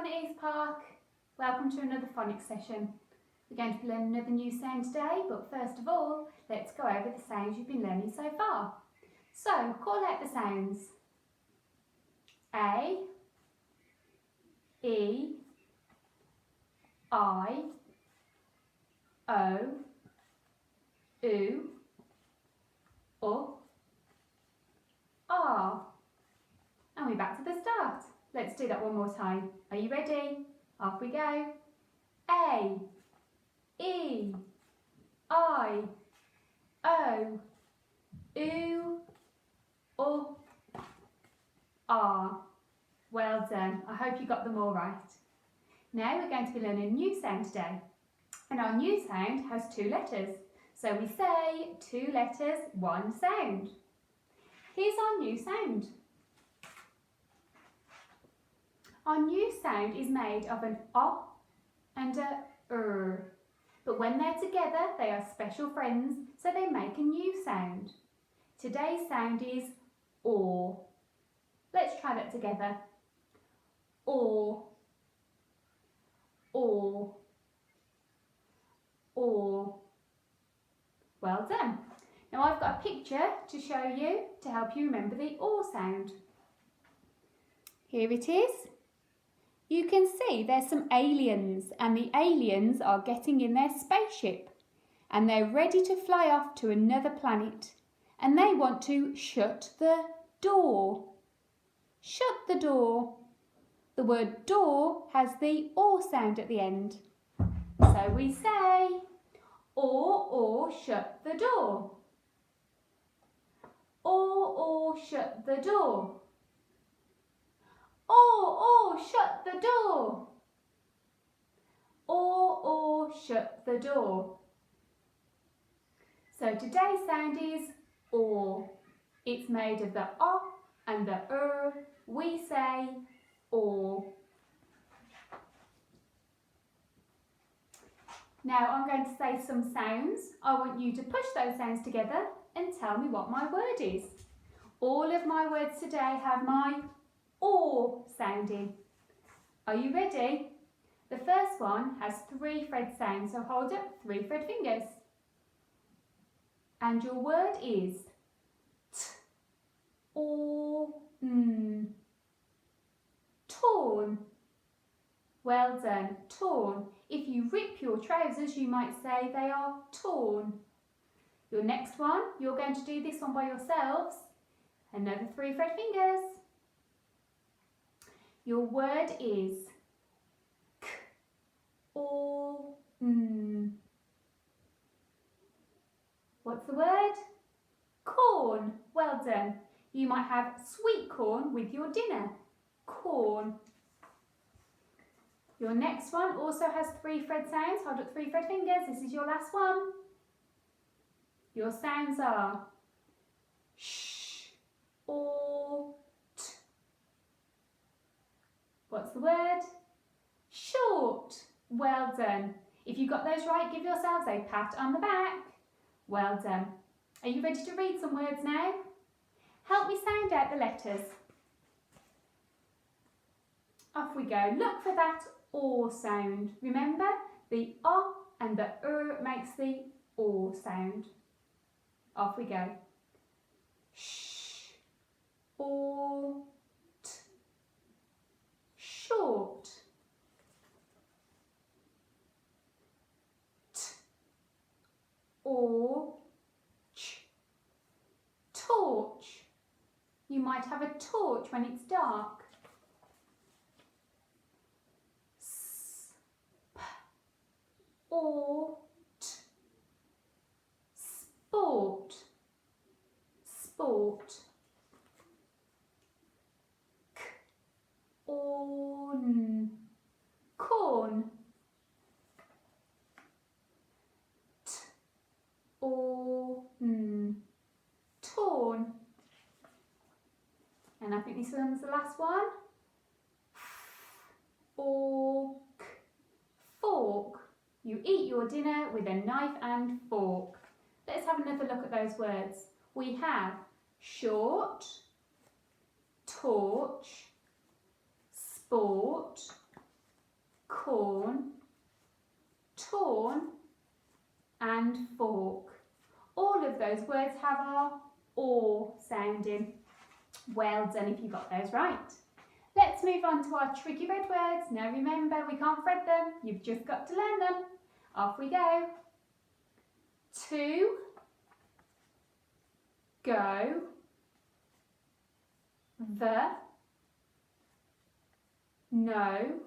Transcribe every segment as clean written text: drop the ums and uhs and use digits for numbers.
at East Park. Welcome to another phonics session. We're going to be learning another new sound today, but first of all, let's go over the sounds you've been learning so far. So, call out the sounds. A, E, I, O, U, R. And we're back to the start. Let's do that one more time. Are you ready? Off we go. A, E, I, O, U, R. Well done. I hope you got them all right. Now we're going to be learning a new sound today. And our new sound has two letters. So we say two letters, one sound. Here's our new sound. Our new sound is made of an O and a R. But when they're together, they are special friends, so they make a new sound. Today's sound is OR. Let's try that together. OR, OR, OR. Well done. Now I've got a picture to show you to help you remember the OR sound. Here it is. You can see there's some aliens, and the aliens are getting in their spaceship and they're ready to fly off to another planet, and they want to shut the door. Shut the door. The word door has the OR sound at the end. So we say or shut the door. Or shut the door. Or shut the door. Or shut the door. So today's sound is OR. It's made of the O and the R. We say OR. Now I'm going to say some sounds. I want you to push those sounds together and tell me what my word is. All of my words today have my OR sounding. Are you ready? The first one has 3 fret sounds, so hold up 3 fret fingers. And your word is T, or, torn. Well done, torn. If you rip your trousers, you might say they are torn. Your next one, you're going to do this one by yourselves. Another 3 fret fingers. Your word is K, or, What's the word? Corn. Well done. You might have sweet corn with your dinner. Corn. Your next one also has 3 fret sounds. Hold up 3 fret fingers. This is your last one. Your sounds are sh, or, t. What's the word? Short. Well done. If you got those right, give yourselves a pat on the back. Well done. Are you ready to read some words now? Help me sound out the letters. Off we go. Look for that OR sound. Remember, the O and the R makes the OR sound. Off we go. Sh, or, t. Short. T, or, ch. Torch. You might have a torch when it's dark. S, p, or, t. Sport. Sport. K, or, n. Corn. T, or, n. Torn. And I think this one's the last one. Fork. Fork. You eat your dinner with a knife and fork. Let's have another look at those words. We have short, torch, sport, corn, torn and fork. All of those words have our or sounding. Well done if you got those right. Let's move on to our tricky red words. Now remember, we can't thread them. You've just got to learn them. Off we go. To, go, the, no,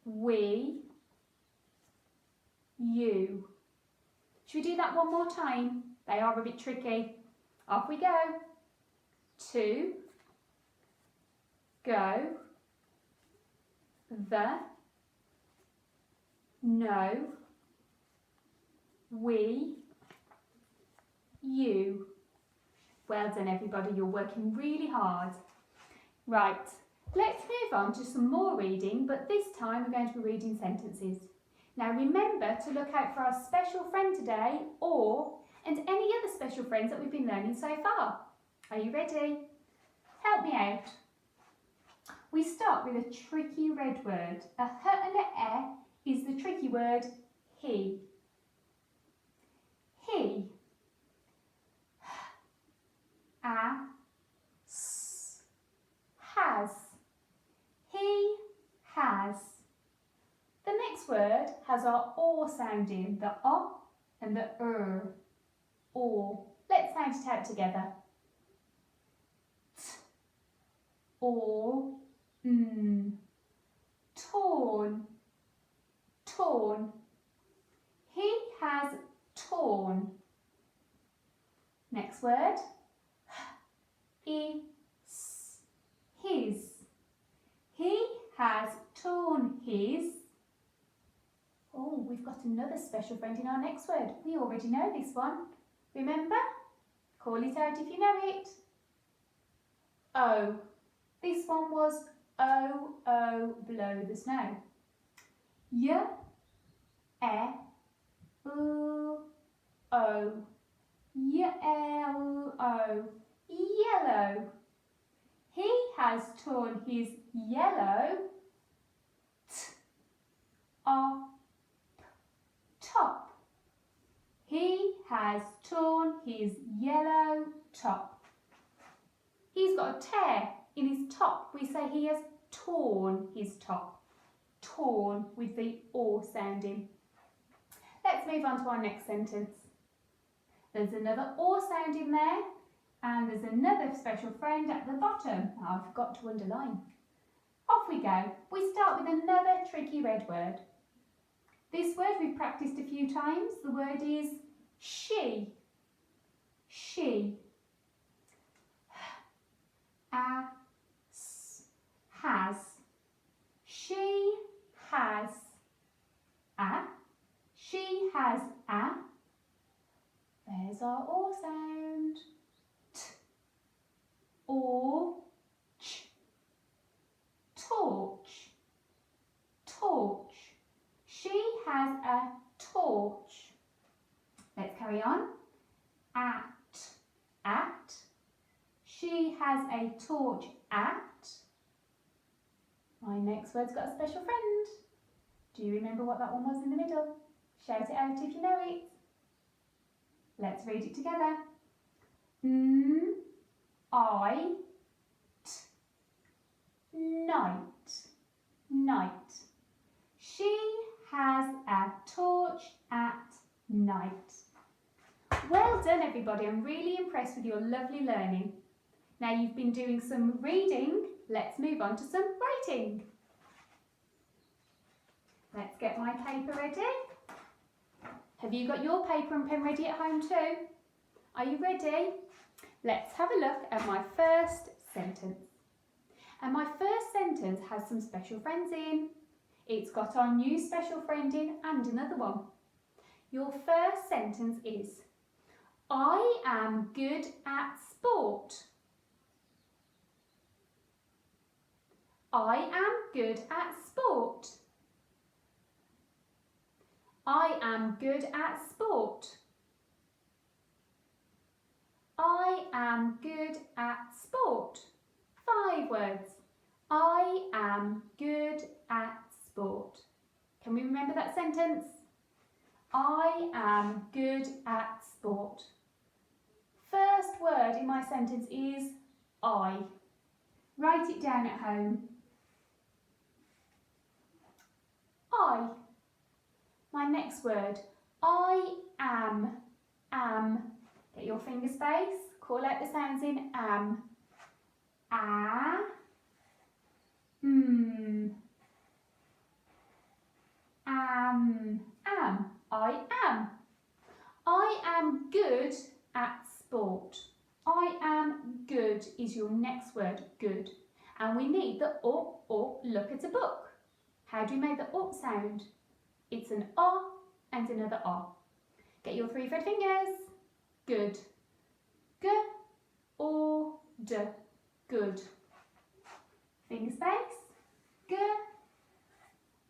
we, you. Should we do that one more time? They are a bit tricky. Off we go. To, go, the, no, we, you. Well done everybody, you're working really hard. Right, let's move on to some more reading, but this time we're going to be reading sentences. Now remember to look out for our special friend today, or, and any other special friends that we've been learning so far. Are you ready? Help me out. We start with a tricky red word. A H and a E is the tricky word he. He. A, s, has. He has. The next word has our or sounding, the o and the or. Let's sound it out together. T, or, torn, torn. He has torn. Next word, is, his. He has torn his. Oh, we've got another special friend in our next word. We already know this one. Remember? Call it out if you know it. O. This one was O, O, blow the snow. Y, e, o, o. Y-L-O. Yellow. He has torn his yellow top. He has torn his yellow top. He's got a tear in his top. We say he has torn his top. Torn with the or sounding. Let's move on to our next sentence. There's another or sound in there, and there's another special friend at the bottom. I forgot to underline. Off we go. We start with another tricky red word. This word we've practiced a few times. The word is she. She. Has. She has a. She has a. There's our or sound. T, or, ch. Torch. Torch. She has a torch. Let's carry on. At. She has a torch at. My next word's got a special friend. Do you remember what that one was in the middle? Shout it out if you know it. Let's read it together. Night. Night. She has a torch at night. Well done everybody, I'm really impressed with your lovely learning. Now you've been doing some reading, let's move on to some writing. Let's get my paper ready. Have you got your paper and pen ready at home too? Are you ready? Let's have a look at my first sentence. And my first sentence has some special friends in. It's got our new special friend in and another one. Your first sentence is, I am good at sport. I am good at sport. I am good at sport. I am good at sport. 5 words. I am good at sport. Can we remember that sentence? I am good at sport. First word in my sentence is I. Write it down at home. I. My next word, I am. Am. Get your finger space. Call out the sounds in am. A. Am. Am. I am. I am good at sport. I am good is your next word, good. And we need the up or look at a book. How do you make the up sound? It's an O and another O. Get your 3 fret fingers. Good. G or D. Good. Finger space. G.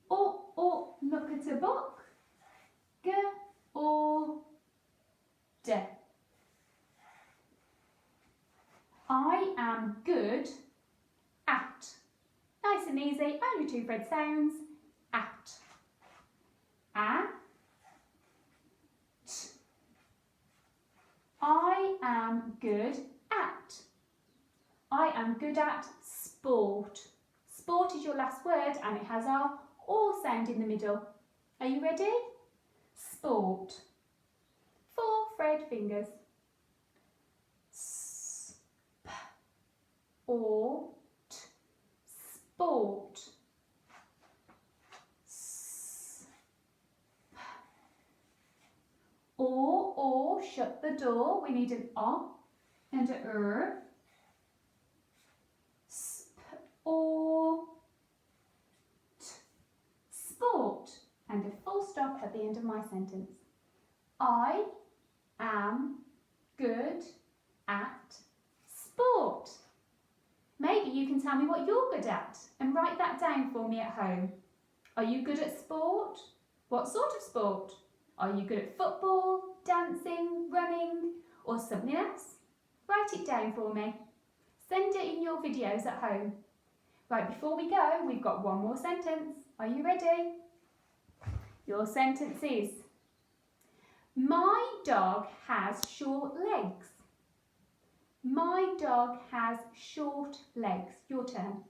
Or look at a book. G or D. I am good at. Nice and easy, only 2 fret sounds. At. A. T. I am good at. I am good at sport. Sport is your last word and it has our or sound in the middle. Are you ready? Sport. 4 fret fingers. S, p, or, t. Sport. S, p. Or, shut the door. We need an O and a Sp, or, t. Sport. And a full stop at the end of my sentence. I am good at sport. Maybe you can tell me what you're good at and write that down for me at home. Are you good at sport? What sort of sport? Are you good at football, dancing, running, or something else? Write it down for me. Send it in your videos at home. Right, before we go, we've got one more sentence. Are you ready? Your sentence is, my dog has short legs. My dog has short legs. Your turn.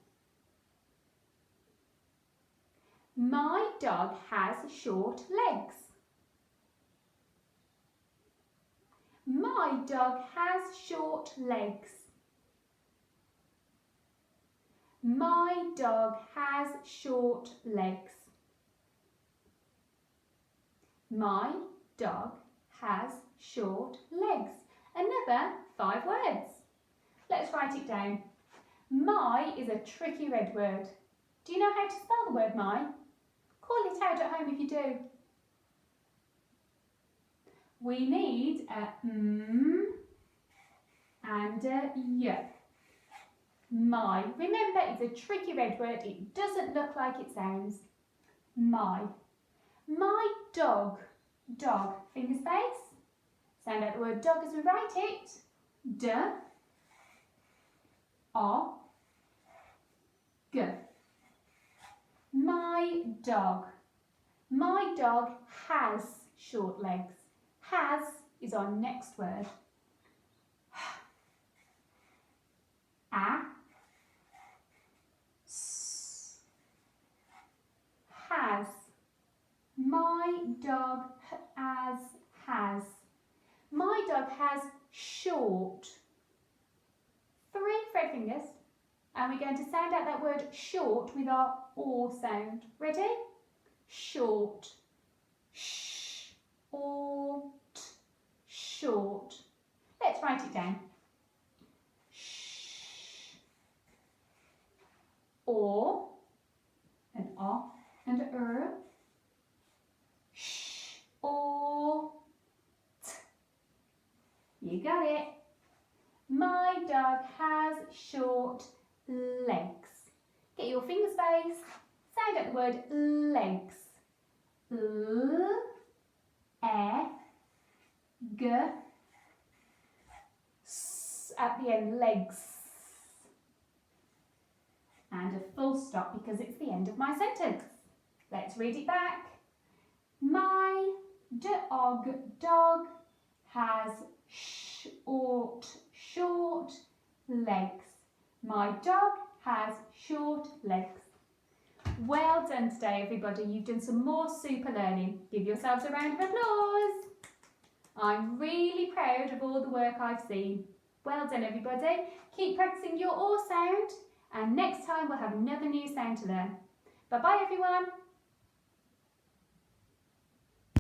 My dog has short legs. My dog has short legs. My dog has short legs. My dog has short legs. Another 5 words. Let's write it down. My is a tricky red word. Do you know how to spell the word my? Call it out at home if you do. We need a and a y. My. Remember, it's a tricky red word. It doesn't look like it sounds. My. My dog. Dog. Finger space. Sound out the word dog as we write it. D. O. G. My dog. My dog has short legs. Has is our next word. A. S. Has. My dog has. My dog has short. 3 fret fingers. And we're going to sound out that word short with our or sound. Ready? Short. Sh. Or. T. Short. Let's write it down. Sh. Or. An O and a Sh. Or. T. You got it. My dog has short legs. Get your finger space. Sound out the word legs. L, E, G, S at the end, legs. And a full stop because it's the end of my sentence. Let's read it back. My dog has short legs. My dog has short legs. Well done today, everybody. You've done some more super learning. Give yourselves a round of applause. I'm really proud of all the work I've seen. Well done, everybody. Keep practicing your OR sound, and next time we'll have another new sound to learn. Bye-bye, everyone.